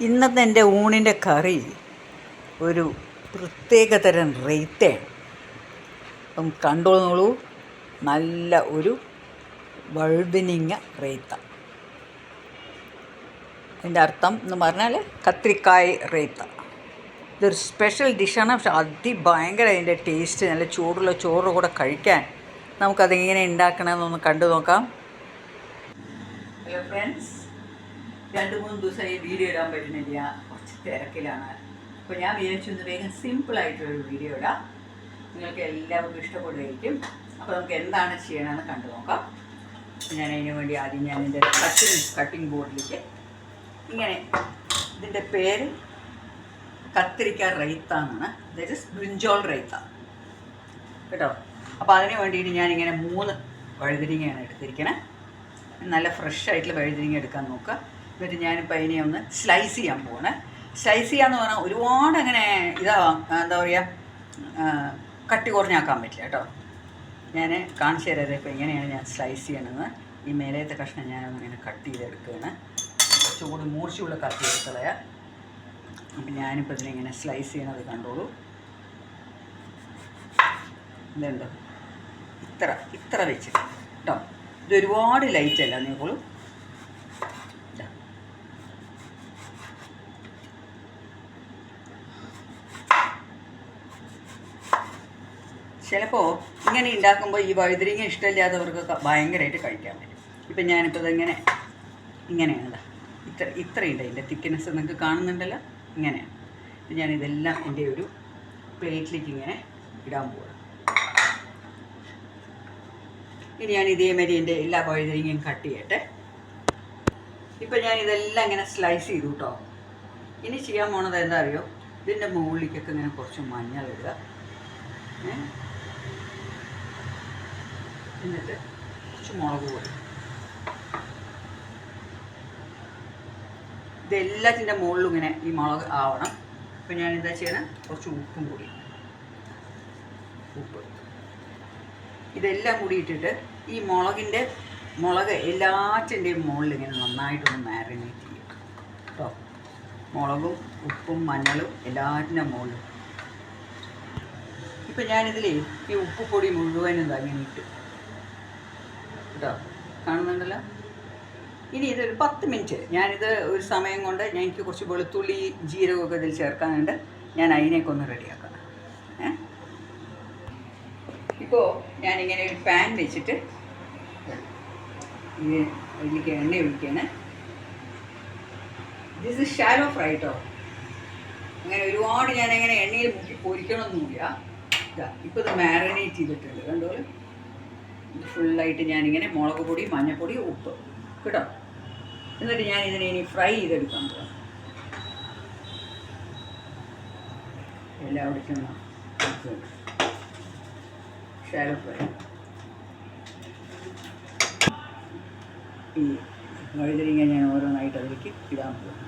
ഇന്നത്തെ എൻ്റെ ഊണിൻ്റെ കറി ഒരു പ്രത്യേകതരം റെയ്ത്തയാണ്. അപ്പം കണ്ടോളൂ, നല്ല ഒരു വഴുതനങ്ങ റെയ്ത്ത. അതിൻ്റെ അർത്ഥം എന്ന് പറഞ്ഞാൽ കത്തിരിക്കായ് റെയ്ത്ത. ഇതൊരു സ്പെഷ്യൽ ഡിഷാണ്. പക്ഷെ അതിഭയങ്കര അതിൻ്റെ ടേസ്റ്റ്. നല്ല ചൂടുള്ള ചോറ് കൂടെ കഴിക്കാൻ നമുക്കതെങ്ങനെ ഉണ്ടാക്കണമെന്നൊന്ന് കണ്ടു നോക്കാം. ഹലോ ഫ്രണ്ട്സ്, 2-3 ദിവസമായി വീഡിയോ ഇടാൻ പറ്റുന്നില്ല, കുറച്ച് തിരക്കിലാണ്. അപ്പോൾ ഞാൻ വിചാരിച്ചു വേഗം സിമ്പിളായിട്ടൊരു വീഡിയോ ഇടാം, നിങ്ങൾക്ക് എല്ലാവർക്കും ഇഷ്ടപ്പെടുമായിരിക്കും. അപ്പോൾ നമുക്ക് എന്താണ് ചെയ്യണമെന്ന് കണ്ടു നോക്കാം. ഞാൻ അതിന് വേണ്ടി ആദ്യം ഞാൻ എൻ്റെ കട്ടിംഗ് ബോർഡിലേക്ക് ഇങ്ങനെ, ഇതിൻ്റെ പേര് കത്തിരിക്ക റെയ്ത്ത എന്നാണ്, അതായത് ബ്രിഞ്ചോൾ റെയ്ത്ത കേട്ടോ. അപ്പോൾ അതിന് വേണ്ടിയിട്ട് ഞാനിങ്ങനെ 3 വഴുതിരിങ്ങയാണ് എടുത്തിരിക്കണേ. നല്ല ഫ്രഷ് ആയിട്ടുള്ള വഴുതിരിങ്ങ എടുക്കാൻ നോക്കുക. എന്നിട്ട് ഞാനിപ്പോൾ അതിനെ ഒന്ന് സ്ലൈസ് ചെയ്യാൻ പോകണേ. സ്ലൈസ് ചെയ്യാന്ന് പറഞ്ഞാൽ ഒരുപാട് അങ്ങനെ എന്താ പറയുക, കട്ടി കുറഞ്ഞാക്കാൻ പറ്റില്ല കേട്ടോ. ഞാൻ കാണിച്ചു തരാതെ ഇപ്പോൾ എങ്ങനെയാണ് ഞാൻ സ്ലൈസ് ചെയ്യണമെന്ന്. ഈ മേലത്തെ കഷ്ണം ഞാനൊന്നിങ്ങനെ കട്ട് ചെയ്തെടുക്കുകയാണ്. കുറച്ചുകൂടി മൂർച്ചയുള്ള കത്തി എടുക്കളയാ. അപ്പം ഞാനിപ്പോൾ ഇതിനെങ്ങനെ സ്ലൈസ് ചെയ്യണത് കണ്ടോളൂ. ഇതുണ്ടോ, ഇത്ര വെച്ചിട്ട് കേട്ടോ. ഇത് ഒരുപാട് ലൈറ്റല്ല നീക്കോളൂ. ചിലപ്പോൾ ഇങ്ങനെ ഉണ്ടാക്കുമ്പോൾ ഈ വഴുതിരിങ്ങ ഇഷ്ടമില്ലാത്തവർക്ക് ഭയങ്കരമായിട്ട് കഴിക്കാൻ പറ്റും. ഇപ്പം ഞാനിപ്പോൾ ഇതെങ്ങനെ ഇങ്ങനെയാണ്, ഇത്രയുണ്ട് ഇതിൻ്റെ തിക്നെസ് നിങ്ങൾക്ക് കാണുന്നുണ്ടല്ലോ, ഇങ്ങനെയാണ്. ഇപ്പം ഞാനിതെല്ലാം എൻ്റെ ഒരു പ്ലേറ്റിലേക്ക് ഇങ്ങനെ ഇടാൻ പോവാം. ഇനി ഞാൻ ഇതേമാതിരി എൻ്റെ എല്ലാ വഴുതിരിങ്ങയും കട്ട് ചെയ്യട്ടെ. ഇപ്പം ഞാനിതെല്ലാം ഇങ്ങനെ സ്ലൈസ് ചെയ്തു കേട്ടോ. ഇനി ചെയ്യാൻ പോണത് എന്താ അറിയോ, ഇതിൻ്റെ മുകളിലേക്കൊക്കെ ഇങ്ങനെ കുറച്ച് മഞ്ഞൾ ഇടുക. എന്നിട്ട് കുറച്ച് മുളക് പൊടി, ഇതെല്ലാത്തിൻ്റെ മുകളിലും ഇങ്ങനെ ഈ മുളക് ആവണം. അപ്പം ഞാനെന്താ ചെയ്യണം, കുറച്ച് ഉപ്പും കൂടി, ഉപ്പ് ഇതെല്ലാം കൂടി ഇട്ടിട്ട് ഈ മുളക് എല്ലാറ്റിൻ്റെയും മുകളിൽ ഇങ്ങനെ നന്നായിട്ടൊന്ന് മാരിനേറ്റ് ചെയ്യും കേട്ടോ. മുളകും ഉപ്പും മഞ്ഞളും എല്ലാറ്റിൻ്റെ മുകളിലും. ഇപ്പം ഞാനിതിൽ ഈ ഉപ്പ് പൊടി മുഴുവനും അങ്ങനെ ഇട്ടു കേട്ടോ, കാണുന്നുണ്ടല്ലോ. ഇനി ഇതൊരു 10 മിനിറ്റ് ഞാനിത് ഒരു സമയം കൊണ്ട് എനിക്ക് കുറച്ച് വെളുത്തുള്ളി ജീരകമൊക്കെ ഇതിൽ ചേർക്കാനുണ്ട്. ഞാൻ അതിനേക്ക് ഒന്ന് റെഡിയാക്കാം. ഇപ്പോൾ ഞാനിങ്ങനെ ഒരു പാൻ വെച്ചിട്ട് ഇതിലേക്ക് എണ്ണ ഒഴിക്കുകയാണ്. ദിസ് ഇസ് ഷാലോ ഫ്രൈ കേട്ടോ. അങ്ങനെ ഒരുപാട് ഞാനങ്ങനെ എണ്ണയിൽ മുക്കി പൊരിക്കണമെന്നില്ല. ഇപ്പോൾ ഇത് മാരിനേറ്റ് ചെയ്തിട്ടുണ്ട് കണ്ടോളൂ. ഇത് ഫുള്ളായിട്ട് ഞാനിങ്ങനെ മുളക് പൊടി, മഞ്ഞൾപ്പൊടി, ഉപ്പ് കേട്ടോ. എന്നിട്ട് ഞാൻ ഇതിനെ ഇനി ഫ്രൈ ചെയ്തെടുക്കാൻ പോകാം. എല്ലാവിടേക്കും ഷാലോ ഫ്രൈ. ഈ വഴുതിരിങ്ങ ഞാൻ ഓരോന്നായിട്ട് അതിലേക്ക് ഇടാൻ പോകും.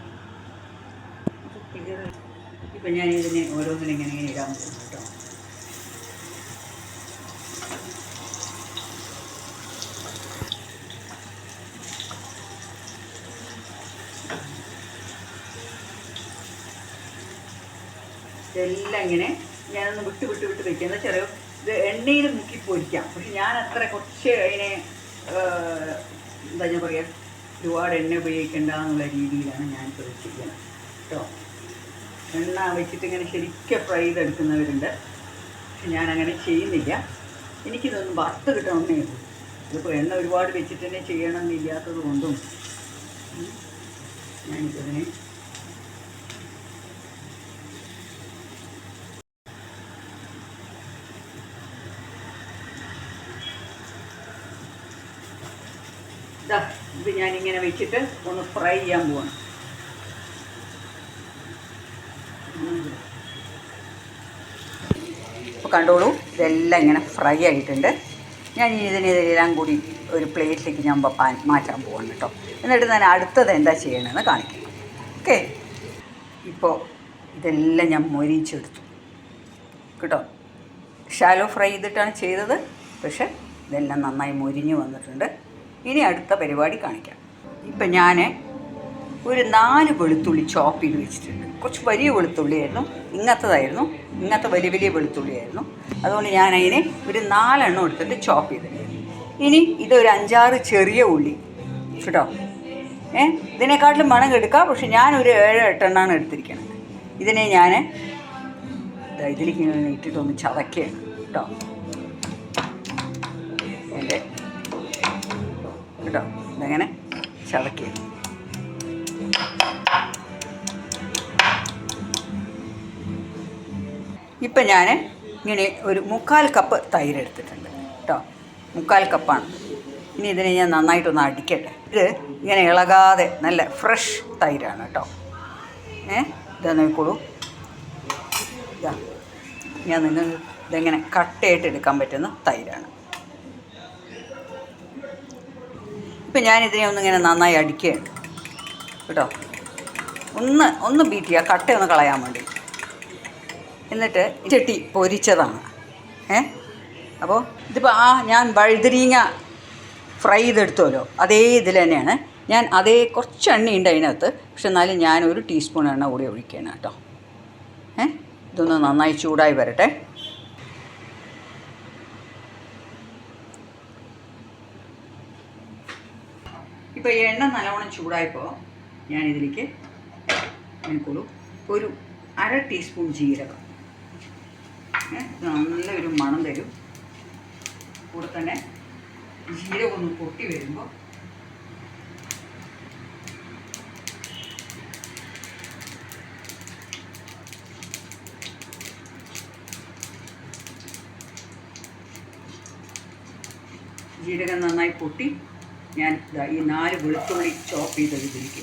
ഇപ്പം ഞാൻ ഇതിനെ ഓരോന്നിനിങ്ങനെ ഇടാൻ പോകും കേട്ടോ. ഇതെല്ലാം ഇങ്ങനെ ഞാനൊന്ന് വിട്ട് വയ്ക്കുക. എന്താ ചെറിയ ഇത് എണ്ണയിൽ മുക്കി പൊരിക്കാം. പക്ഷെ ഞാൻ അത്ര കുറച്ച് അതിനെ എന്താ ഞാൻ പറയുക, ഒരുപാട് എണ്ണ ഉപയോഗിക്കേണ്ട എന്നുള്ള രീതിയിലാണ് ഞാനിപ്പോൾ ചെയ്യുന്നത് കേട്ടോ. എണ്ണ വെച്ചിട്ട് ഇങ്ങനെ ശരിക്കും ഫ്രൈ ചെയ്തെടുക്കുന്നവരുണ്ട്. പക്ഷെ ഞാനങ്ങനെ ചെയ്യുന്നില്ല. എനിക്കിതൊന്നും വറുത്ത് കിട്ടണമെന്നേ ഉള്ളൂ. ഇതിപ്പോൾ എണ്ണ ഒരുപാട് വെച്ചിട്ട് തന്നെ ചെയ്യണമെന്നില്ലാത്തത് കൊണ്ടും ഞാനിതിനെ ഇത് ഞാനിങ്ങനെ വെച്ചിട്ട് ഒന്ന് ഫ്രൈ ചെയ്യാൻ പോവാണ്. അപ്പോൾ കണ്ടോളൂ, ഇതെല്ലാം ഇങ്ങനെ ഫ്രൈ ആയിട്ടുണ്ട്. ഞാൻ ഇതിനെല്ലാം കൂടി ഒരു പ്ലേറ്റിലേക്ക് ഞാൻ മാറ്റാൻ പോവാണ് കേട്ടോ. എന്നിട്ട് ഞാൻ അടുത്തത് എന്താ ചെയ്യണമെന്ന് കാണിക്കാം. ഓക്കെ, ഇപ്പോൾ ഇതെല്ലാം ഞാൻ മൊരിച്ചെടുത്തു കേട്ടോ. ഷാലോ ഫ്രൈ ചെയ്തിട്ടാണ് ചെയ്തത്, പക്ഷേ ഇതെല്ലാം നന്നായി മൊരിഞ്ഞ് വന്നിട്ടുണ്ട്. ഇനി അടുത്ത പരിപാടി കാണിക്കാം. ഇപ്പം ഞാൻ ഒരു 4 വെളുത്തുള്ളി ചോപ്പ് ചെയ്ത് വെച്ചിട്ടുണ്ട്. കുറച്ച് വലിയ വെളുത്തുള്ളിയായിരുന്നു, ഇങ്ങനത്തതായിരുന്നു, ഇങ്ങനത്തെ വലിയ വലിയ വെളുത്തുള്ളിയായിരുന്നു. അതുകൊണ്ട് ഞാൻ അതിനെ ഒരു 4 എണ്ണം എടുത്തിട്ട് ചോപ്പ് ചെയ്തിട്ടുണ്ട്. ഇനി ഇതൊരു 5-6 ചെറിയ ഉള്ളി കേട്ടോ. ഇതിനെക്കാട്ടിലും വേണം എടുക്കാം, പക്ഷെ ഞാനൊരു 7-8 എണ്ണമാണ് എടുത്തിരിക്കുന്നത്. ഇതിനെ ഞാൻ ഇതിലേക്ക് ഇങ്ങനെ ഇട്ടിട്ടൊന്ന് ചതക്കുകയാണ് കേട്ടോ. എൻ്റെ കേട്ടോ ഇതങ്ങനെ ചതക്കുകയാണ്. ഇപ്പം ഞാൻ ഇങ്ങനെ ഒരു 3/4 കപ്പ് തൈര് എടുത്തിട്ടുണ്ട് കേട്ടോ. 3/4 കപ്പാണ്. ഇനി ഇതിനെ ഞാൻ നന്നായിട്ടൊന്ന് അടിക്കട്ടെ. ഇത് ഇങ്ങനെ ഇളകാതെ നല്ല ഫ്രഷ് തൈരാണ് കേട്ടോ. ഇതാ നോക്കോളൂ, ഇതാ ഞാൻ നിങ്ങൾ ഇതെങ്ങനെ കട്ടയായിട്ട് എടുക്കാൻ പറ്റുന്ന തൈരാണ്. ഇപ്പം ഞാനിതിനെ ഒന്നിങ്ങനെ നന്നായി അടിക്കുകയാണ് കേട്ടോ. ഒന്ന് ബീറ്റ് ചെയ്യുക, കട്ടയൊന്ന് കളയാൻ വേണ്ടി. എന്നിട്ട് ചട്ടി പൊരിച്ചതാണ്. അപ്പോൾ ഇതിപ്പോൾ ഞാൻ വഴുതനങ്ങ ഫ്രൈ ചെയ്തെടുത്തുമല്ലോ, അതേ ഇതിൽ തന്നെയാണ് ഞാൻ. അതേ കുറച്ച് എണ്ണയുണ്ട് അതിനകത്ത്, പക്ഷെ എന്നാലും ഞാൻ 1 ടീസ്പൂൺ എണ്ണ കൂടി ഒഴിക്കുകയാണ് കേട്ടോ. ഇതൊന്ന് നന്നായി ചൂടായി വരട്ടെ. ഇപ്പോൾ ഈ എണ്ണ നല്ലവണ്ണം ചൂടായപ്പോൾ ഞാനിതിലേക്ക് എനിക്കുള്ളൂ ഒരു 1/2 ടീസ്പൂൺ ജീരകം. നല്ലൊരു മണം തരും. കൂടെ തന്നെ ജീരകം ഒന്ന് പൊട്ടി വരുമ്പോൾ ജീരകം നന്നായി പൊട്ടി ഞാൻ ഈ 4 വെളുത്തുള്ളി ചോപ്പ് ചെയ്തത് ഇതിലേക്ക്.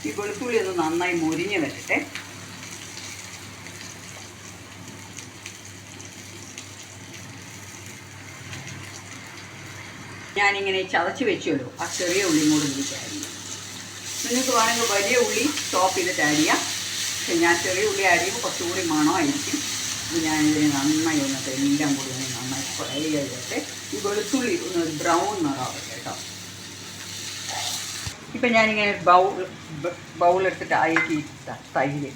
ഈ വെളുത്തുള്ളി ഒന്ന് നന്നായി മൊരിഞ്ഞ് വരട്ടെ. ഞാനിങ്ങനെ ചതച്ച് വെച്ചുമല്ലോ, ആ ചെറിയ ഉള്ളിയും കൂടെ ഇതിലേക്ക് ആഡ് ചെയ്യാം. നിങ്ങൾക്ക് വേണമെങ്കിൽ വലിയ ഉള്ളി ചോപ്പ് ചെയ്തിട്ട് ആഡ് ചെയ്യാം, പക്ഷെ ഞാൻ ചെറിയ ഉള്ളി ആഡ് ചെയ്യുമ്പോൾ കുറച്ചുകൂടി മണമായിരിക്കും. ഇത് ഞാനിതിനെ നന്നായി വന്നിട്ട് എല്ലാം കൂടി ഒന്ന് നന്നായി ഫ്രൈ ചെയ്തിട്ട് ഈ വെളുത്തുള്ളി ഒന്ന് ബ്രൗൺ നിറാവട്ടെ കേട്ടോ. ഇപ്പം ഞാനിങ്ങനെ ബൗളെടുത്തിട്ട് അതിലേക്ക് തൈര്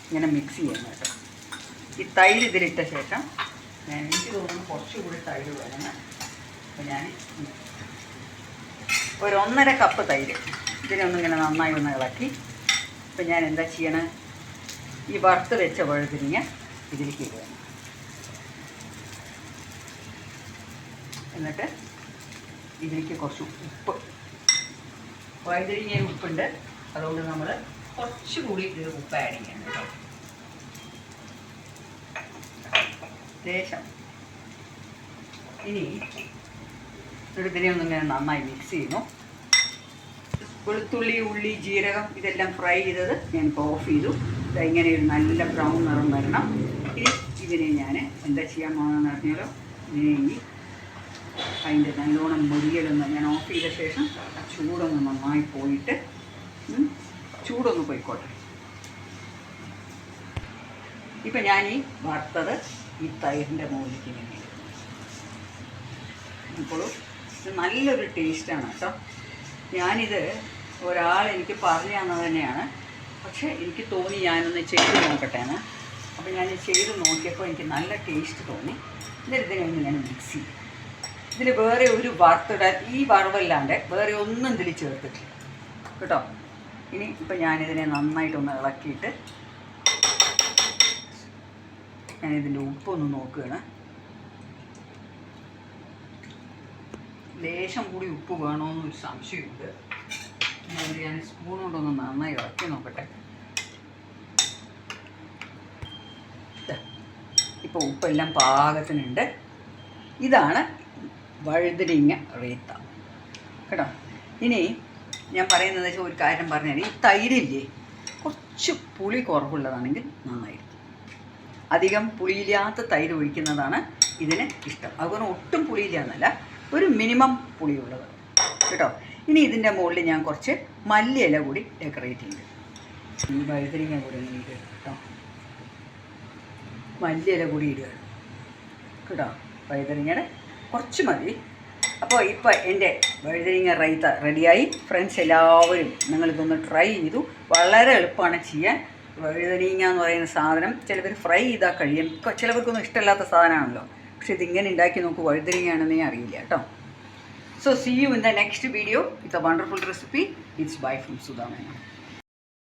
ഇങ്ങനെ മിക്സ് ചെയ്യുന്നു കേട്ടോ. ഈ തൈര് ഇതിലിട്ട ശേഷം എനിക്ക് തോന്നുന്നു കുറച്ചുകൂടി തൈര് വേണം. അപ്പോൾ ഞാൻ ഒരു 1.5 കപ്പ് തൈര് ഇതിനൊന്നിങ്ങനെ നന്നായി ഒന്ന് ഇളക്കി. ഇപ്പം ഞാൻ എന്താ ചെയ്യണേ, ഈ വറുത്ത് വെച്ച വഴുതനങ്ങ ഇതിലേക്ക് ഇടുക. എന്നിട്ട് ഇതിലേക്ക് കുറച്ച് ഉപ്പ്, വഴുതനങ്ങയിൽ ഉപ്പുണ്ട്, അതുകൊണ്ട് നമ്മൾ കുറച്ചുകൂടി ഇത് ഉപ്പ് ആഡ് ചെയ്യണം കേട്ടോ. ലേശം. ഇനി ഇതിനെ ഒന്നിങ്ങനെ നന്നായി മിക്സ് ചെയ്യുന്നു. വെളുത്തുള്ളി, ഉള്ളി, ജീരകം ഇതെല്ലാം ഫ്രൈ ചെയ്തത് ഞാനിപ്പോൾ ഓഫ് ചെയ്തു. ഇങ്ങനെ ഒരു നല്ല ബ്രൗൺ നിറം വരണം. ഇനി ഇതിനെ ഞാൻ എന്താ ചെയ്യാൻ പോകുന്നതെന്ന് പറഞ്ഞാലോ, ഇതിനെ ഇനി അതിൻ്റെ നല്ലോണം മുരിയലൊന്ന് ഞാൻ ഓഫ് ചെയ്ത ശേഷം ചൂടൊന്ന് നന്നായി പോയിട്ട് ചൂടൊന്ന് പോയിക്കോട്ടെ. ഇപ്പം ഞാൻ ഈ വറുത്തത് ഈ തൈരിൻ്റെ മുകളിലേക്ക് ഇങ്ങനെ ഇപ്പോഴും ഇത് നല്ലൊരു ടേസ്റ്റാണ് കേട്ടോ. ഞാനിത് ഒരാളെനിക്ക് പറഞ്ഞു തന്നത് തന്നെയാണ്, പക്ഷേ എനിക്ക് തോന്നി ഞാനൊന്ന് ചെയ്ത് നോക്കട്ടെ എന്ന്. അപ്പോൾ ഞാൻ ചെയ്ത് നോക്കിയപ്പോൾ എനിക്ക് നല്ല ടേസ്റ്റ് തോന്നി. എന്നിട്ട് ഇതിനെ ഒന്ന് ഞാൻ മിക്സ് ചെയ്യും. ഇതിൽ വേറെ ഒരു വറുത്തിടാൻ, ഈ വറവല്ലാണ്ട് വേറെ ഒന്നും ഇതിൽ ചേർത്തിട്ടില്ല കേട്ടോ. ഇനി ഇപ്പം ഞാനിതിനെ നന്നായിട്ടൊന്ന് ഇളക്കിയിട്ട് ഞാനിതിൻ്റെ ഉപ്പൊന്ന് നോക്കുകയാണ്. ലേശം കൂടി ഉപ്പ് വേണമെന്നൊരു സംശയമുണ്ട്. അതുകൊണ്ട് ഞാൻ സ്പൂൺ കൊണ്ടൊന്ന് നന്നായി ഇളക്കി നോക്കട്ടെ. ഇപ്പോൾ ഉപ്പെല്ലാം പാകത്തിനുണ്ട്. ഇതാണ് വഴുതനങ്ങ റേത്ത കേട്ടോ. ഇനി ഞാൻ പറയുന്നത് വെച്ചാൽ ഒരു കാര്യം പറഞ്ഞാൽ, ഈ തൈരില്ലേ കുറച്ച് പുളി കുറവുള്ളതാണെങ്കിൽ നന്നായിരിക്കും. അധികം പുളിയില്ലാത്ത തൈര് ഒഴിക്കുന്നതാണ് ഇതിന് ഇഷ്ടം. അതുകൊണ്ട് ഒട്ടും പുളിയില്ലാന്നല്ല, ഒരു മിനിമം പുളിയുള്ളത് കേട്ടോ. ഇനി ഇതിൻ്റെ മുകളിൽ ഞാൻ കുറച്ച് മല്ലിയില കൂടി ഡെക്കറേറ്റ് ചെയ്തു. ഈ വഴുതനങ്ങ കൂടി ഇങ്ങനെ ഇടുക കേട്ടോ. മല്ലിയില കൂടി ഇടുക കേട്ടോ. വഴുതനങ്ങയുടെ കുറച്ച് മതി. അപ്പോൾ ഇപ്പോൾ എൻ്റെ വഴുതനങ്ങ റൈത്ത റെഡിയായി. ഫ്രണ്ട്സ് എല്ലാവരും നിങ്ങളിതൊന്ന് ട്രൈ ചെയ്തു. വളരെ എളുപ്പമാണ് ചെയ്യാൻ. വഴുതനങ്ങ എന്ന് പറയുന്ന സാധനം ചിലവർ ഫ്രൈ ചെയ്താൽ കഴിയും, ചിലവർക്കൊന്നും ഇഷ്ടമില്ലാത്ത സാധനമാണല്ലോ. പക്ഷെ ഇതിങ്ങനെ ഉണ്ടാക്കി നോക്കൂ, വഴുതനങ്ങയാണെന്നേ അറിയില്ല കേട്ടോ. So see you in the next video with a wonderful recipe. It's bye from Sudha Menon.